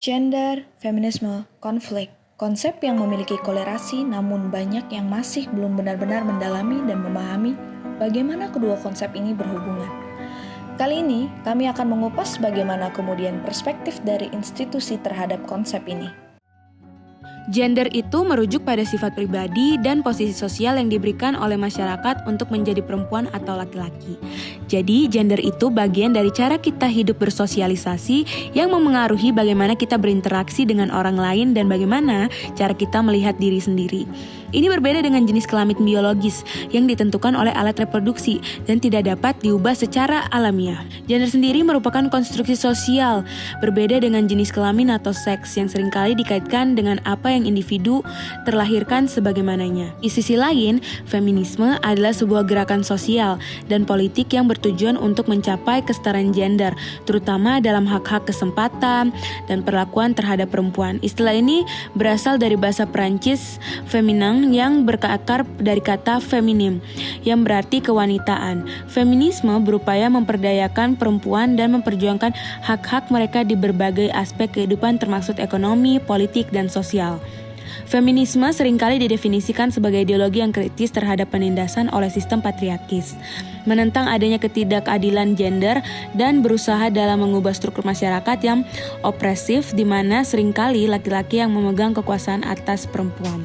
Gender, feminisme, konflik, konsep yang memiliki kolerasi namun banyak yang masih belum benar-benar mendalami dan memahami bagaimana kedua konsep ini berhubungan. Kali ini, kami akan mengupas bagaimana kemudian perspektif dari institusi terhadap konsep ini. Gender itu merujuk pada sifat pribadi dan posisi sosial yang diberikan oleh masyarakat untuk menjadi perempuan atau laki-laki. Jadi, gender itu bagian dari cara kita hidup bersosialisasi yang memengaruhi bagaimana kita berinteraksi dengan orang lain dan bagaimana cara kita melihat diri sendiri. Ini berbeda dengan jenis kelamin biologis yang ditentukan oleh alat reproduksi dan tidak dapat diubah secara alamiah. Gender sendiri merupakan konstruksi sosial, berbeda dengan jenis kelamin atau seks yang seringkali dikaitkan dengan apa yang individu terlahirkan sebagaimananya. Di sisi lain, feminisme adalah sebuah gerakan sosial dan politik yang bertujuan untuk mencapai kesetaraan gender, terutama dalam hak-hak kesempatan dan perlakuan terhadap perempuan. Istilah ini berasal dari bahasa Perancis féminin yang berakar dari kata feminim, yang berarti kewanitaan. Feminisme berupaya memperdayakan perempuan dan memperjuangkan hak-hak mereka di berbagai aspek kehidupan termasuk ekonomi, politik, dan sosial. Feminisme seringkali didefinisikan sebagai ideologi yang kritis terhadap penindasan oleh sistem patriarkis, menentang adanya ketidakadilan gender dan berusaha dalam mengubah struktur masyarakat yang opresif di mana seringkali laki-laki yang memegang kekuasaan atas perempuan.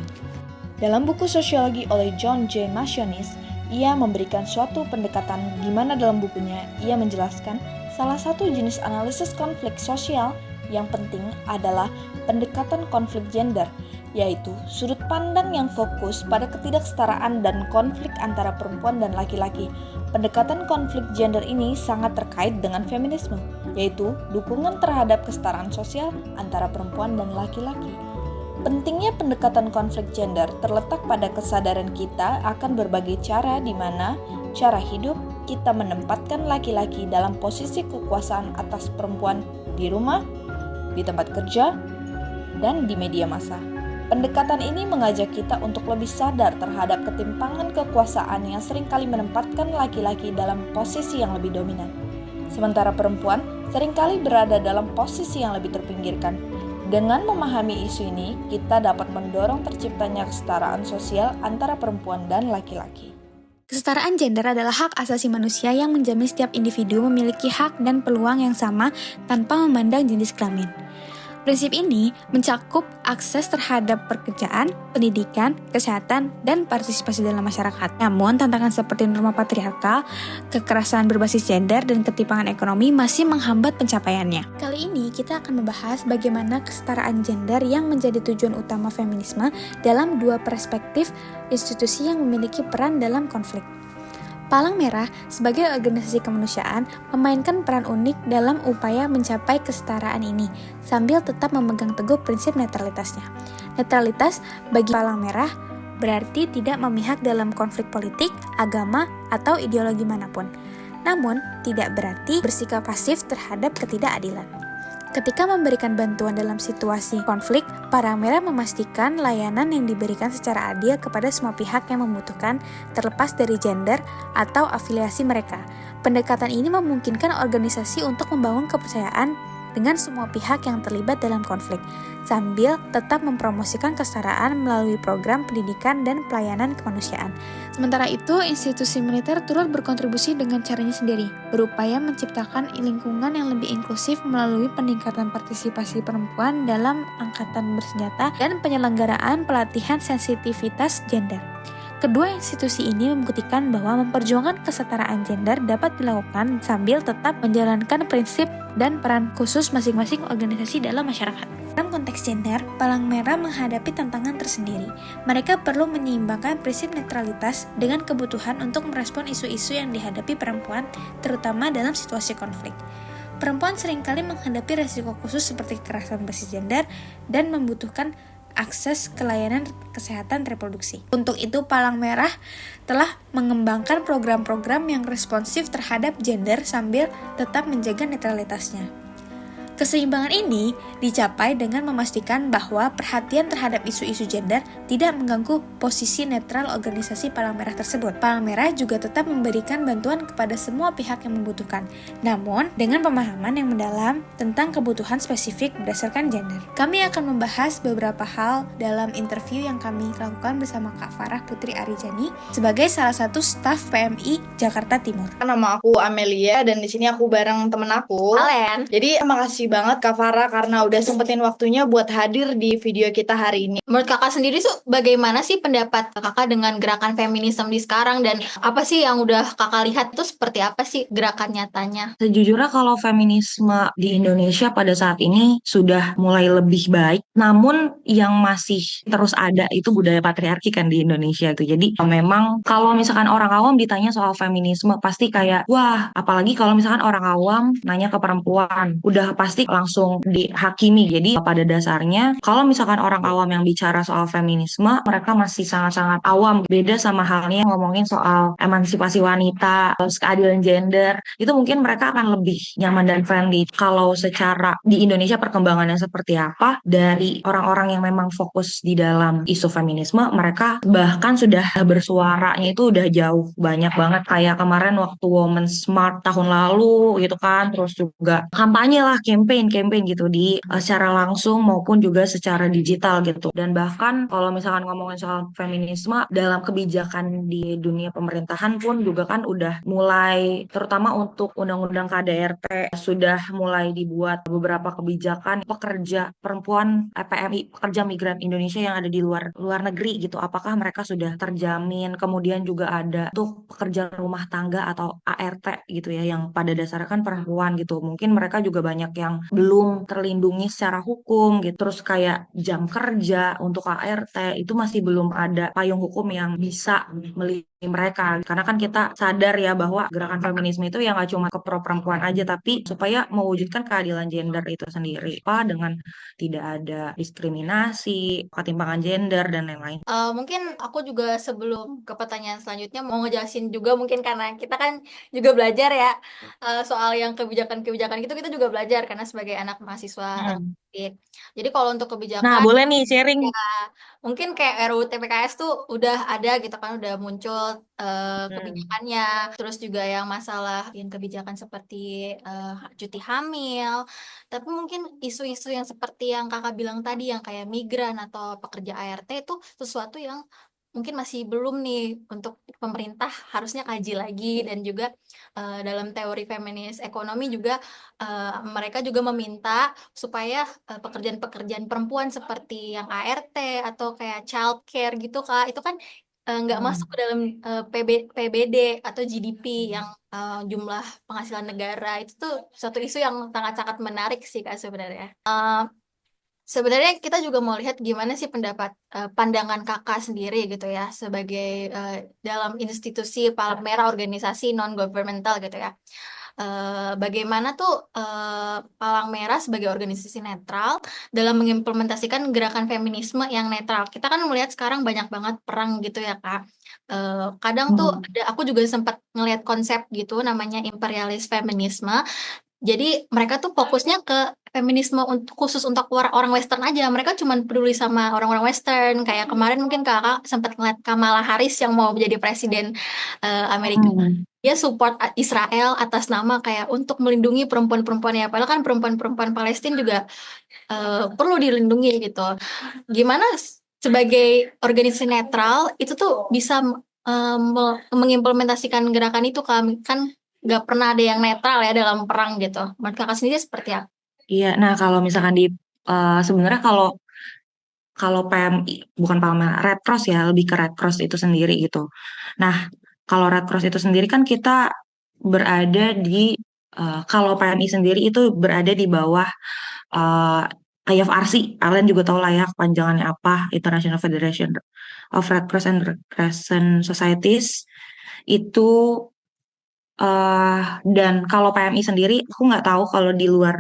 Dalam buku sosiologi oleh John J. Masionis, ia memberikan suatu pendekatan di mana dalam bukunya ia menjelaskan salah satu jenis analisis konflik sosial yang penting adalah pendekatan konflik gender, yaitu sudut pandang yang fokus pada ketidaksetaraan dan konflik antara perempuan dan laki-laki. Pendekatan konflik gender ini sangat terkait dengan feminisme, yaitu dukungan terhadap kesetaraan sosial antara perempuan dan laki-laki. Pentingnya pendekatan konflik gender terletak pada kesadaran kita akan berbagai cara di mana cara hidup kita menempatkan laki-laki dalam posisi kekuasaan atas perempuan di rumah, di tempat kerja, dan di media massa. Pendekatan ini mengajak kita untuk lebih sadar terhadap ketimpangan kekuasaan yang seringkali menempatkan laki-laki dalam posisi yang lebih dominan. Sementara perempuan seringkali berada dalam posisi yang lebih terpinggirkan. Dengan memahami isu ini, kita dapat mendorong terciptanya kesetaraan sosial antara perempuan dan laki-laki. Kesetaraan gender adalah hak asasi manusia yang menjamin setiap individu memiliki hak dan peluang yang sama tanpa memandang jenis kelamin. Prinsip ini mencakup akses terhadap pekerjaan, pendidikan, kesehatan, dan partisipasi dalam masyarakat. Namun, tantangan seperti norma patriarkal, kekerasan berbasis gender, dan ketimpangan ekonomi masih menghambat pencapaiannya. Kali ini kita akan membahas bagaimana kesetaraan gender yang menjadi tujuan utama feminisme dalam dua perspektif institusi yang memiliki peran dalam konflik. Palang Merah sebagai organisasi kemanusiaan memainkan peran unik dalam upaya mencapai kesetaraan ini sambil tetap memegang teguh prinsip netralitasnya. Netralitas bagi Palang Merah berarti tidak memihak dalam konflik politik, agama, atau ideologi manapun. Namun, tidak berarti bersikap pasif terhadap ketidakadilan. Ketika memberikan bantuan dalam situasi konflik, Palang Merah memastikan layanan yang diberikan secara adil kepada semua pihak yang membutuhkan, terlepas dari gender atau afiliasi mereka. Pendekatan ini memungkinkan organisasi untuk membangun kepercayaan dengan semua pihak yang terlibat dalam konflik, sambil tetap mempromosikan kesetaraan melalui program pendidikan dan pelayanan kemanusiaan. Sementara itu, institusi militer turut berkontribusi dengan caranya sendiri, berupaya menciptakan lingkungan yang lebih inklusif melalui peningkatan partisipasi perempuan dalam angkatan bersenjata dan penyelenggaraan pelatihan sensitivitas gender. Kedua institusi ini membuktikan bahwa memperjuangkan kesetaraan gender dapat dilakukan sambil tetap menjalankan prinsip dan peran khusus masing-masing organisasi dalam masyarakat. Dalam konteks gender, Palang Merah menghadapi tantangan tersendiri. Mereka perlu menyeimbangkan prinsip netralitas dengan kebutuhan untuk merespon isu-isu yang dihadapi perempuan, terutama dalam situasi konflik. Perempuan seringkali menghadapi resiko khusus seperti kekerasan berbasis gender dan membutuhkan akses ke layanan kesehatan reproduksi. Untuk itu, Palang Merah telah mengembangkan program-program yang responsif terhadap gender sambil tetap menjaga netralitasnya. Keseimbangan ini dicapai dengan memastikan bahwa perhatian terhadap isu-isu gender tidak mengganggu posisi netral organisasi Palang Merah tersebut. Palang Merah juga tetap memberikan bantuan kepada semua pihak yang membutuhkan, namun dengan pemahaman yang mendalam tentang kebutuhan spesifik berdasarkan gender. Kami akan membahas beberapa hal dalam interview yang kami lakukan bersama Kak Farah Putri Arijani sebagai salah satu staf PMI Jakarta Timur. Nama aku Amelia dan di sini aku bareng temen aku, Alen. Jadi makasih banget Kak Farah karena udah sempetin waktunya buat hadir di video kita hari ini. Menurut kakak sendiri tuh bagaimana sih pendapat kakak dengan gerakan feminisme di sekarang dan apa sih yang udah kakak lihat tuh seperti apa sih gerakan nyatanya? Sejujurnya kalau feminisme di Indonesia pada saat ini sudah mulai lebih baik, namun yang masih terus ada itu budaya patriarki kan di Indonesia itu. Jadi memang kalau misalkan orang awam ditanya soal feminisme pasti kayak, wah apalagi kalau misalkan orang awam nanya ke perempuan, udah pasti langsung dihakimi. Jadi pada dasarnya kalau misalkan orang awam yang bicara soal feminisme, mereka masih sangat-sangat awam. Beda sama halnya ngomongin soal emansipasi wanita, terus keadilan gender, itu mungkin mereka akan lebih nyaman dan friendly. Kalau secara di Indonesia perkembangannya seperti apa, dari orang-orang yang memang fokus di dalam isu feminisme, mereka bahkan sudah bersuaranya itu udah jauh banyak banget. Kayak kemarin waktu Women's March tahun lalu gitu kan, terus juga kampanye lah, campaign gitu di secara langsung maupun juga secara digital gitu. Dan bahkan kalau misalkan ngomongin soal feminisme dalam kebijakan di dunia pemerintahan pun juga kan udah mulai, terutama untuk undang-undang KDRT sudah mulai dibuat beberapa kebijakan pekerja perempuan PMI, pekerja migran Indonesia yang ada di luar negeri gitu. Apakah mereka sudah terjamin? Kemudian juga ada untuk pekerja rumah tangga atau ART gitu ya, yang pada dasarnya kan perempuan gitu. Mungkin mereka juga banyak yang belum terlindungi secara hukum gitu. Terus kayak jam kerja untuk ART itu masih belum ada payung hukum yang bisa melindungi mereka. Karena kan kita sadar ya bahwa gerakan feminisme itu ya nggak cuma ke pro perempuan aja, tapi supaya mewujudkan keadilan gender itu sendiri. Apa dengan tidak ada diskriminasi, ketimpangan gender dan lain-lain. Mungkin aku juga sebelum ke pertanyaan selanjutnya mau ngejelasin juga mungkin karena kita kan juga belajar ya soal yang kebijakan-kebijakan gitu kita juga belajar karena sebagai anak mahasiswa. Jadi kalau untuk Nah, kebijakan boleh nih sharing. ya, mungkin kayak RUU TPKS tuh udah ada gitu kan, udah muncul kebijakannya. Terus juga yang masalah yang kebijakan seperti cuti hamil. Tapi mungkin isu-isu yang seperti yang kakak bilang tadi, yang kayak migran atau pekerja ART itu sesuatu yang mungkin masih belum nih untuk pemerintah harusnya kaji lagi. Dan juga dalam teori feminis ekonomi juga mereka juga meminta supaya pekerjaan-pekerjaan perempuan seperti yang ART atau kayak child care gitu Kak, itu kan nggak masuk ke dalam PBD atau GDP yang jumlah penghasilan negara. Itu tuh suatu isu yang sangat-sangat menarik sih Kak sebenarnya. Sebenarnya kita juga mau lihat gimana sih pendapat pandangan kakak sendiri gitu ya sebagai dalam institusi Palang Merah, organisasi non governmental gitu ya. Bagaimana tuh Palang Merah sebagai organisasi netral dalam mengimplementasikan gerakan feminisme yang netral. Kita kan melihat sekarang banyak banget perang gitu ya Kak. Kadang tuh aku juga sempat ngelihat konsep gitu namanya imperialis feminisme. Jadi mereka tuh fokusnya ke feminisme khusus untuk orang Western aja. Mereka cuma peduli sama orang-orang Western. Kayak kemarin mungkin kakak sempat ngeliat Kamala Harris yang mau menjadi presiden Amerika. Dia support Israel atas nama kayak untuk melindungi perempuan-perempuan ya. Padahal kan perempuan-perempuan Palestina juga perlu dilindungi gitu. Gimana sebagai organisasi netral itu tuh bisa mengimplementasikan gerakan itu kan nggak pernah ada yang netral ya dalam perang gitu. Menurut kakak sendiri seperti apa? Iya, nah kalau misalkan di sebenarnya kalau PMI bukan Palang Merah, Red Cross ya, lebih ke Red Cross itu sendiri gitu. Nah, kalau Red Cross itu sendiri kan kita berada di kalau PMI sendiri itu berada di bawah IFRC. Kalian juga tahu lah ya kepanjangannya apa, International Federation of Red Cross and Crescent Societies. Itu dan kalau PMI sendiri, aku nggak tahu kalau di luar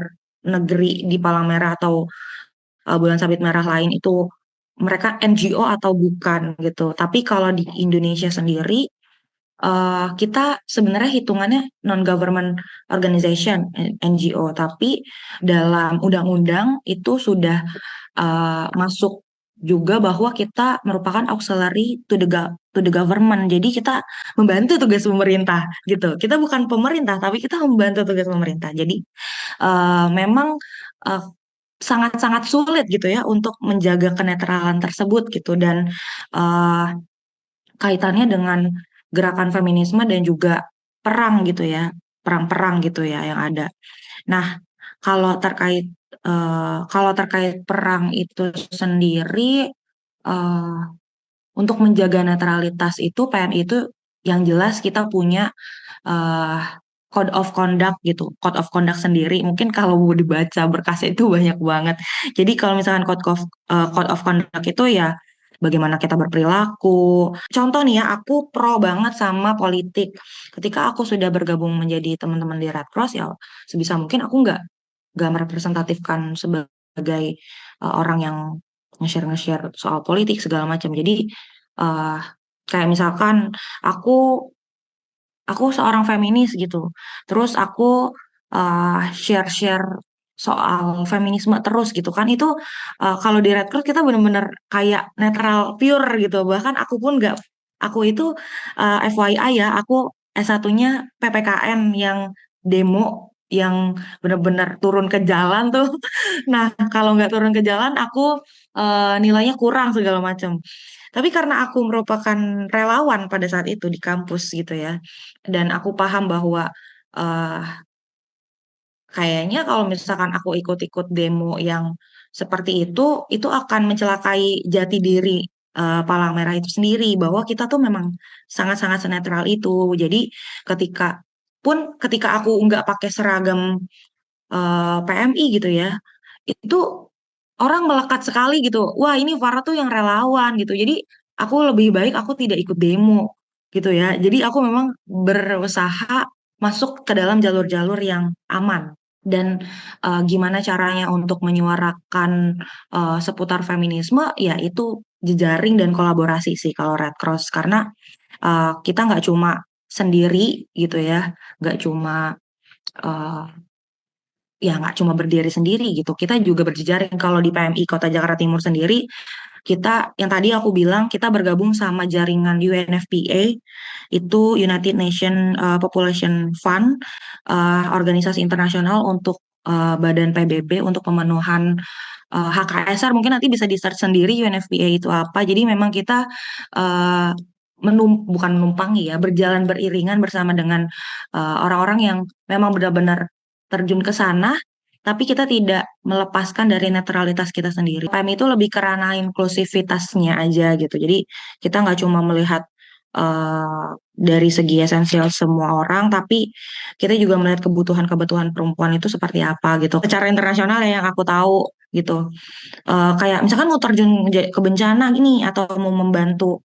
negeri di Palang Merah atau Bulan Sabit Merah lain itu mereka NGO atau bukan gitu. Tapi kalau di Indonesia sendiri, kita sebenarnya hitungannya non-government organization, NGO, tapi dalam undang-undang itu sudah masuk juga bahwa kita merupakan auxiliary to the government. Jadi kita membantu tugas pemerintah gitu. Kita bukan pemerintah, tapi kita membantu tugas pemerintah. Jadi memang eh, sangat-sangat sulit gitu ya untuk menjaga kenetralan tersebut gitu, dan eh, kaitannya dengan gerakan feminisme dan juga perang gitu ya, perang-perang gitu ya yang ada. Nah, kalau terkait kalau terkait perang itu sendiri, eh, untuk menjaga netralitas itu PMI itu yang jelas kita punya eh, code of conduct gitu, code of conduct sendiri. Mungkin kalau mau dibaca berkasnya itu banyak banget. Jadi kalau misalkan code of conduct itu ya bagaimana kita berperilaku. Contoh nih ya, aku pro banget sama politik. Ketika aku sudah bergabung menjadi teman-teman di Red Cross ya sebisa mungkin aku nggak merepresentatifkan sebagai orang yang nge-share soal politik segala macam. Jadi eh, kayak misalkan aku aku seorang feminis gitu. Terus aku share-share soal feminisme terus gitu kan. Itu kalau di Red Cross kita bener-bener kayak netral pure gitu. Bahkan aku pun nggak, aku itu FYI ya, aku S1-nya PPKN yang demo, yang bener-bener turun ke jalan tuh. Nah, kalau nggak turun ke jalan, aku nilainya kurang segala macam. Tapi karena aku merupakan relawan pada saat itu di kampus gitu ya, dan aku paham bahwa eh, kayaknya kalau misalkan aku ikut-ikut demo yang seperti itu akan mencelakai jati diri Palang Merah itu sendiri, bahwa kita tuh memang sangat-sangat senetral itu. Jadi ketika ketika aku nggak pakai seragam PMI gitu ya, itu orang melekat sekali gitu. Wah, ini Farah tuh yang relawan gitu. Jadi aku lebih baik aku tidak ikut demo gitu ya. Jadi aku memang berusaha masuk ke dalam jalur-jalur yang aman. Dan gimana caranya untuk menyuarakan seputar feminisme, ya itu jejaring dan kolaborasi sih kalau Red Cross. Karena kita nggak cuma sendiri gitu ya, nggak cuma eh, ya nggak cuma berdiri sendiri gitu. Kita juga berjejaring. Kalau di PMI Kota Jakarta Timur sendiri, kita yang tadi aku bilang kita bergabung sama jaringan UNFPA, itu United Nation Population Fund, organisasi internasional untuk Badan PBB untuk pemenuhan HKSR. Mungkin nanti bisa di search sendiri UNFPA itu apa. Jadi memang kita eh, bukan menumpangi ya, berjalan beriringan bersama dengan orang-orang yang memang benar-benar terjun ke sana, tapi kita tidak melepaskan dari netralitas kita sendiri. PM itu lebih ke ranah inklusivitasnya aja gitu. Jadi kita nggak cuma melihat dari segi esensial semua orang, tapi kita juga melihat kebutuhan-kebutuhan perempuan itu seperti apa gitu. Secara internasional ya yang aku tahu gitu. Kayak misalkan mau terjun ke bencana gini atau mau membantu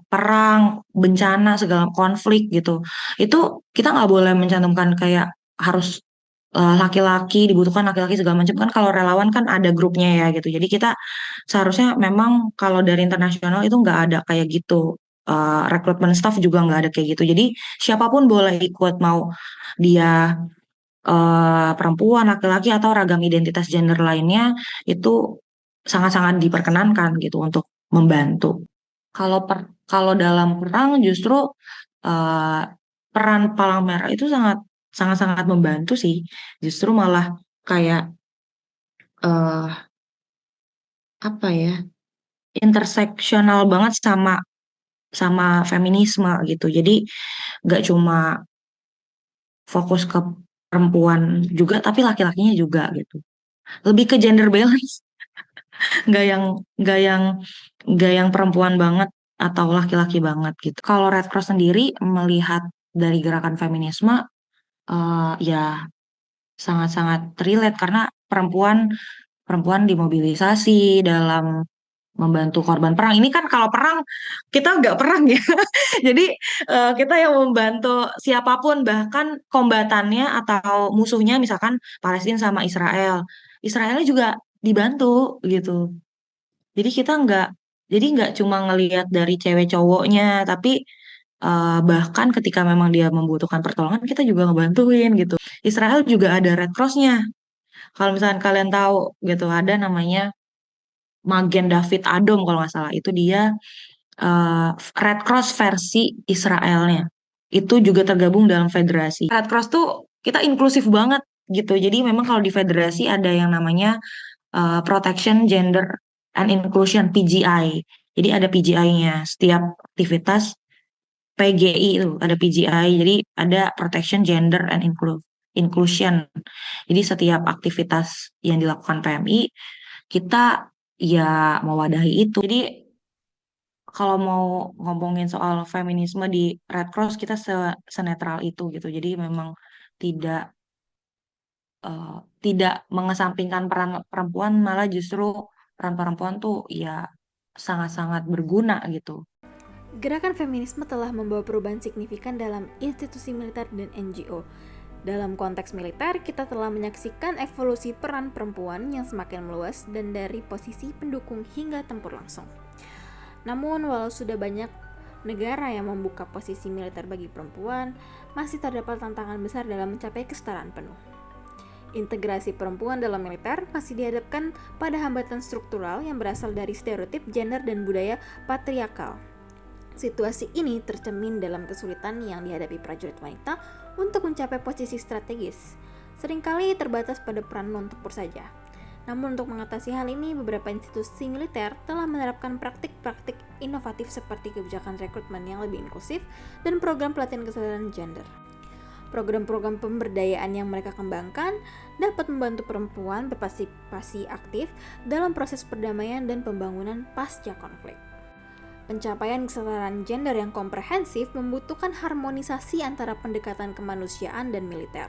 perang, bencana, segala konflik gitu. Itu kita nggak boleh mencantumkan kayak harus laki-laki, dibutuhkan laki-laki segala macam kan. Kalau relawan kan ada grupnya ya gitu. Jadi kita seharusnya memang kalau dari internasional itu nggak ada kayak gitu. Rekrutmen staff juga nggak ada kayak gitu. Jadi siapapun boleh ikut, mau dia perempuan, laki-laki atau ragam identitas gender lainnya, itu sangat-sangat diperkenankan gitu untuk membantu. Kalau dalam perang justru eh, peran Palang Merah itu sangat-sangat membantu sih. Justru malah kayak eh apa ya, interseksional banget sama sama feminisme gitu. Jadi nggak cuma fokus ke perempuan juga, tapi laki-lakinya juga gitu. Lebih ke gender balance, nggak yang nggak yang nggak yang perempuan banget atau laki-laki banget gitu. Kalau Red Cross sendiri melihat dari gerakan feminisme, ya sangat-sangat relate karena perempuan perempuan dimobilisasi dalam membantu korban perang. Ini kan kalau perang kita nggak perang ya. Jadi kita yang membantu siapapun, bahkan kombatannya atau musuhnya misalkan Palestina sama Israel. Israelnya juga dibantu gitu. Jadi kita nggak, jadi nggak cuma ngelihat dari cewek cowoknya, tapi Bahkan ketika memang dia membutuhkan pertolongan, kita juga ngebantuin gitu. Israel juga ada Red Cross-nya. Kalau misalkan kalian tahu gitu, ada namanya Magen David Adom kalau nggak salah. Itu dia eh, Red Cross versi Israelnya. Itu juga tergabung dalam federasi. Red Cross tuh kita inklusif banget gitu. Jadi memang kalau di federasi ada yang namanya Protection Gender and Inclusion PGI. Jadi ada PGI-nya. Setiap aktivitas PGI itu ada PGI. Jadi ada Protection Gender and Inclusion. Jadi setiap aktivitas yang dilakukan PMI kita ya mewadahi itu. Jadi kalau mau ngomongin soal feminisme di Red Cross kita senetral itu gitu. Jadi memang tidak eh, tidak mengesampingkan peran perempuan, malah justru peran perempuan tuh ya sangat-sangat berguna gitu. Gerakan feminisme telah membawa perubahan signifikan dalam institusi militer dan NGO. Dalam konteks militer, kita telah menyaksikan evolusi peran perempuan yang semakin meluas dan dari posisi pendukung hingga tempur langsung. Namun, walau sudah banyak negara yang membuka posisi militer bagi perempuan, masih terdapat tantangan besar dalam mencapai kesetaraan penuh. Integrasi perempuan dalam militer masih dihadapkan pada hambatan struktural yang berasal dari stereotip gender dan budaya patriarkal. Situasi ini tercermin dalam kesulitan yang dihadapi prajurit wanita untuk mencapai posisi strategis, seringkali terbatas pada peran non-tempur saja. Namun untuk mengatasi hal ini, beberapa institusi militer telah menerapkan praktik-praktik inovatif seperti kebijakan rekrutmen yang lebih inklusif dan program pelatihan kesadaran gender. Program-program pemberdayaan yang mereka kembangkan dapat membantu perempuan berpartisipasi aktif dalam proses perdamaian dan pembangunan pasca konflik. Pencapaian kesetaraan gender yang komprehensif membutuhkan harmonisasi antara pendekatan kemanusiaan dan militer.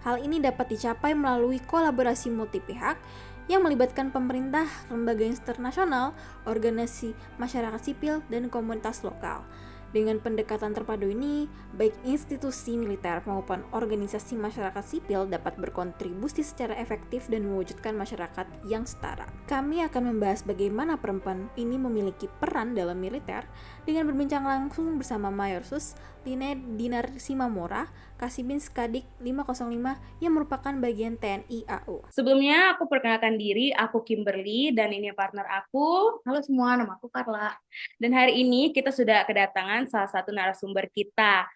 Hal ini dapat dicapai melalui kolaborasi multi pihak yang melibatkan pemerintah, lembaga internasional, organisasi masyarakat sipil, dan komunitas lokal. Dengan pendekatan terpadu ini, baik institusi militer maupun organisasi masyarakat sipil dapat berkontribusi secara efektif dan mewujudkan masyarakat yang setara. Kami akan membahas bagaimana perempuan ini memiliki peran dalam militer dengan berbincang langsung bersama Mayor Sus Line Dinar Simamora, Kasibin Skadik 505 yang merupakan bagian TNI AU. Sebelumnya aku perkenalkan diri, aku Kimberly dan ini partner aku. Halo semua, nama aku Carla. Dan hari ini kita sudah kedatangan salah satu narasumber kita,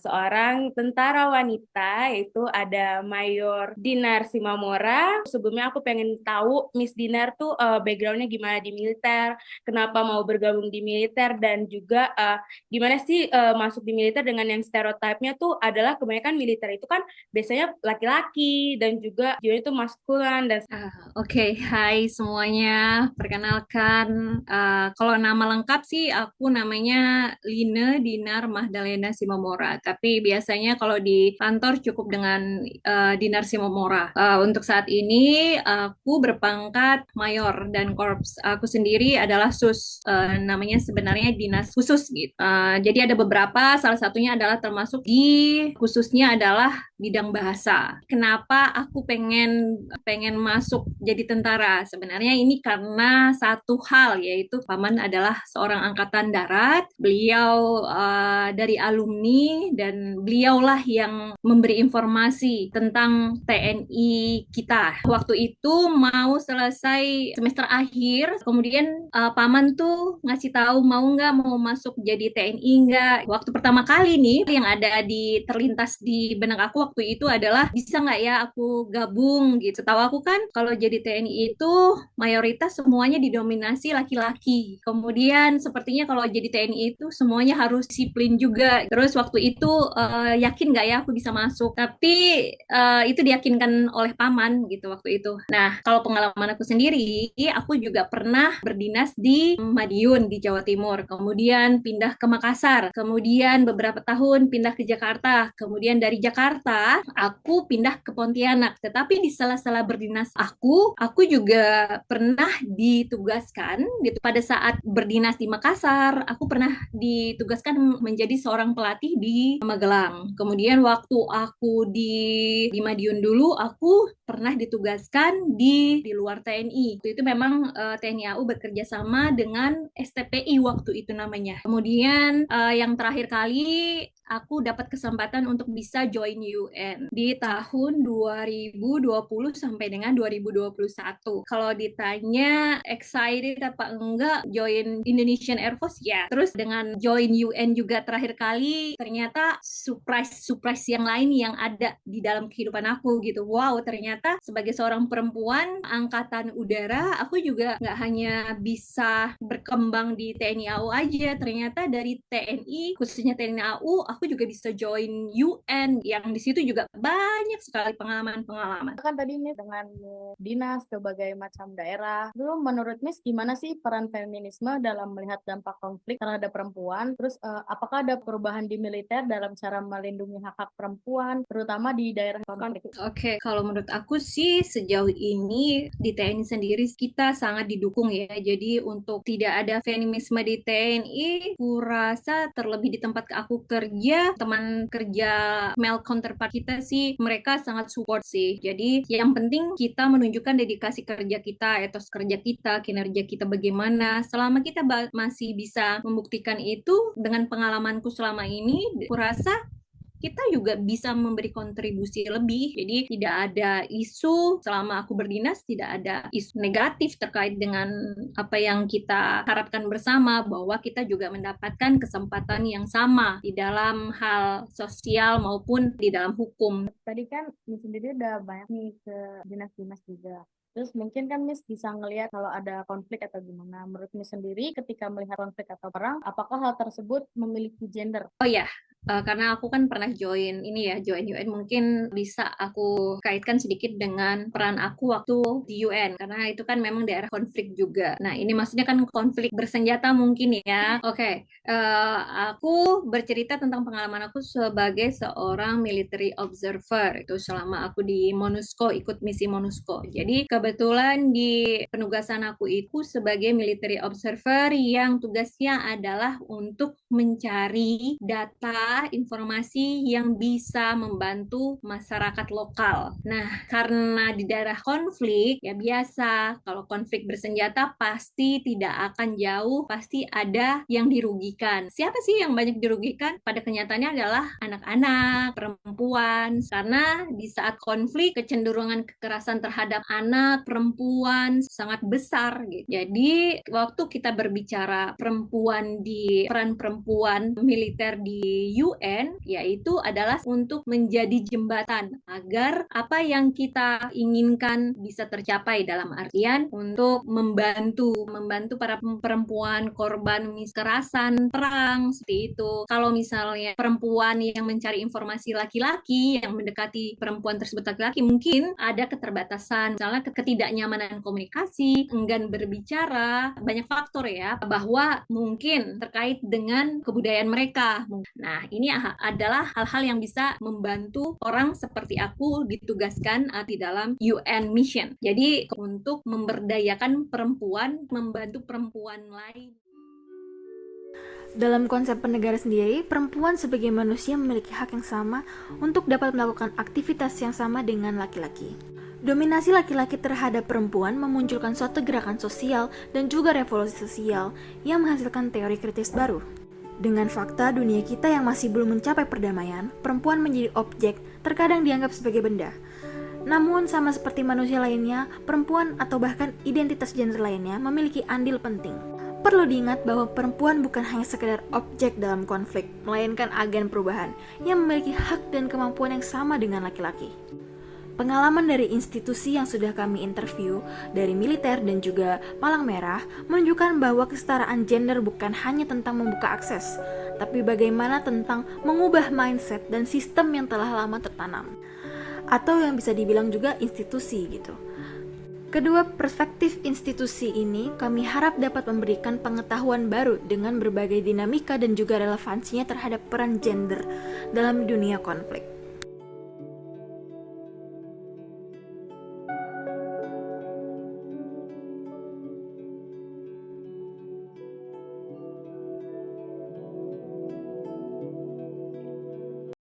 seorang tentara wanita, yaitu ada Mayor Dinar Simamora. Sebelumnya aku pengen tahu Miss Dinar tuh backgroundnya gimana di militer, kenapa mau bergabung di militer, dan juga gimana sih masuk di militer dengan yang stereotipnya tuh adalah kebanyakan militer itu kan biasanya laki-laki dan juga jiwanya itu maskulan dan Oke, hai semuanya. Perkenalkan, kalau nama lengkap sih aku namanya Line Dinar Mahdalena Simamora. Tapi biasanya kalau di kantor cukup dengan Dinar Simamora. Untuk saat ini aku berpangkat mayor dan korps. Aku sendiri adalah sus, namanya sebenarnya dinas khusus gitu. Jadi ada beberapa, salah satunya adalah termasuk di khususnya adalah bidang bahasa. Kenapa aku pengen masuk jadi tentara? Sebenarnya ini karena satu hal, yaitu paman adalah seorang angkatan darat. Beliau dari alumni dan beliaulah yang memberi informasi tentang TNI kita. Waktu itu mau selesai semester akhir, kemudian paman tuh ngasih tahu mau nggak mau masuk jadi TNI nggak. Waktu pertama kali nih yang ada di terlintas di benak aku waktu itu adalah bisa nggak ya aku gabung gitu. Setahu aku kan kalau jadi TNI itu mayoritas semuanya didominasi laki-laki. Kemudian sepertinya kalau jadi TNI itu semuanya harus disiplin juga. Terus waktu itu yakin nggak ya aku bisa masuk. Tapi itu diyakinkan oleh paman gitu waktu itu. Nah kalau pengalaman aku sendiri, aku juga pernah berdinas di Madiun di Jawa Timur. Kemudian pindah ke Makassar. Kemudian beberapa tahun pindah ke Jakarta. Kemudian dari Jakarta ternyata aku pindah ke Pontianak. Tetapi di sela-sela berdinas aku juga pernah ditugaskan gitu. Pada saat berdinas di Makassar, aku pernah ditugaskan menjadi seorang pelatih di Magelang. Kemudian waktu aku di Madiun dulu, aku pernah ditugaskan di luar TNI. Itu memang TNI AU bekerja sama dengan STPI waktu itu namanya. Kemudian yang terakhir kali aku dapat kesempatan untuk bisa join UN di tahun 2020 sampai dengan 2021. Kalau ditanya excited apa enggak join Indonesian Air Force, ya. Terus dengan join UN juga terakhir kali, ternyata surprise yang lain yang ada di dalam kehidupan aku gitu. Wow, ternyata sebagai seorang perempuan angkatan udara, aku juga nggak hanya bisa berkembang di TNI AU aja, ternyata dari TNI, khususnya TNI AU, aku juga bisa join UN, yang di situ juga banyak sekali pengalaman-pengalaman. Kan tadi Miss dengan dinas ke berbagai macam daerah. Dulu menurut Miss gimana sih peran feminisme dalam melihat dampak konflik terhadap perempuan? Terus apakah ada perubahan di militer dalam cara melindungi hak-hak perempuan, terutama di daerah konflik? Oke, kalau menurut aku sih sejauh ini di TNI sendiri kita sangat didukung ya. Jadi untuk tidak ada feminisme di TNI, aku rasa terlebih di tempat aku kerja, teman kerja male counterpart kita sih, mereka sangat support sih. Jadi yang penting kita menunjukkan dedikasi kerja kita, etos kerja kita, kinerja kita bagaimana. Selama kita masih bisa membuktikan itu dengan pengalamanku selama ini, aku rasa kita juga bisa memberi kontribusi lebih. Jadi tidak ada isu, selama aku berdinas tidak ada isu negatif terkait dengan apa yang kita harapkan bersama, bahwa kita juga mendapatkan kesempatan yang sama di dalam hal sosial maupun di dalam hukum. Tadi kan Miss sendiri udah banyak nih ke dinas-dinas juga. Terus mungkin kan Miss bisa ngelihat kalau ada konflik atau gimana. Menurut Miss sendiri ketika melihat konflik atau perang, apakah hal tersebut memiliki gender? Oh ya, karena aku kan pernah join UN, mungkin bisa aku kaitkan sedikit dengan peran aku waktu di UN, karena itu kan memang daerah konflik juga. Nah, ini maksudnya kan konflik bersenjata mungkin ya. Oke, aku bercerita tentang pengalaman aku sebagai seorang military observer itu selama aku di MONUSCO, ikut misi MONUSCO. Jadi kebetulan di penugasan aku itu sebagai military observer yang tugasnya adalah untuk mencari data, informasi yang bisa membantu masyarakat lokal. Nah, karena di daerah konflik, ya biasa, kalau konflik bersenjata pasti tidak akan jauh, pasti ada yang dirugikan. Siapa sih yang banyak dirugikan? Pada kenyataannya adalah anak-anak, perempuan, karena di saat konflik, kecenderungan kekerasan terhadap anak, perempuan sangat besar gitu. Jadi, waktu kita berbicara perempuan di peran perempuan militer di UN, yaitu adalah untuk menjadi jembatan agar apa yang kita inginkan bisa tercapai, dalam artian untuk membantu para perempuan korban kekerasan perang seperti itu. Kalau misalnya perempuan yang mencari informasi laki-laki, yang mendekati perempuan tersebut laki-laki, mungkin ada keterbatasan, misalnya ketidaknyamanan komunikasi, enggan berbicara, banyak faktor ya, bahwa mungkin terkait dengan kebudayaan mereka. Nah, ini adalah hal-hal yang bisa membantu orang seperti aku ditugaskan di dalam UN mission. Jadi untuk memberdayakan perempuan, membantu perempuan lain. Dalam konsep bernegara sendiri, perempuan sebagai manusia memiliki hak yang sama untuk dapat melakukan aktivitas yang sama dengan laki-laki. Dominasi laki-laki terhadap perempuan memunculkan suatu gerakan sosial dan juga revolusi sosial yang menghasilkan teori kritis baru. Dengan fakta dunia kita yang masih belum mencapai perdamaian, perempuan menjadi objek, terkadang dianggap sebagai benda. Namun sama seperti manusia lainnya, perempuan atau bahkan identitas gender lainnya memiliki andil penting. Perlu diingat bahwa perempuan bukan hanya sekedar objek dalam konflik, melainkan agen perubahan yang memiliki hak dan kemampuan yang sama dengan laki-laki. Pengalaman dari institusi yang sudah kami interview, dari militer dan juga Palang Merah, menunjukkan bahwa kesetaraan gender bukan hanya tentang membuka akses, tapi bagaimana tentang mengubah mindset dan sistem yang telah lama tertanam. Atau yang bisa dibilang juga institusi gitu. Kedua perspektif institusi ini kami harap dapat memberikan pengetahuan baru dengan berbagai dinamika dan juga relevansinya terhadap peran gender dalam dunia konflik.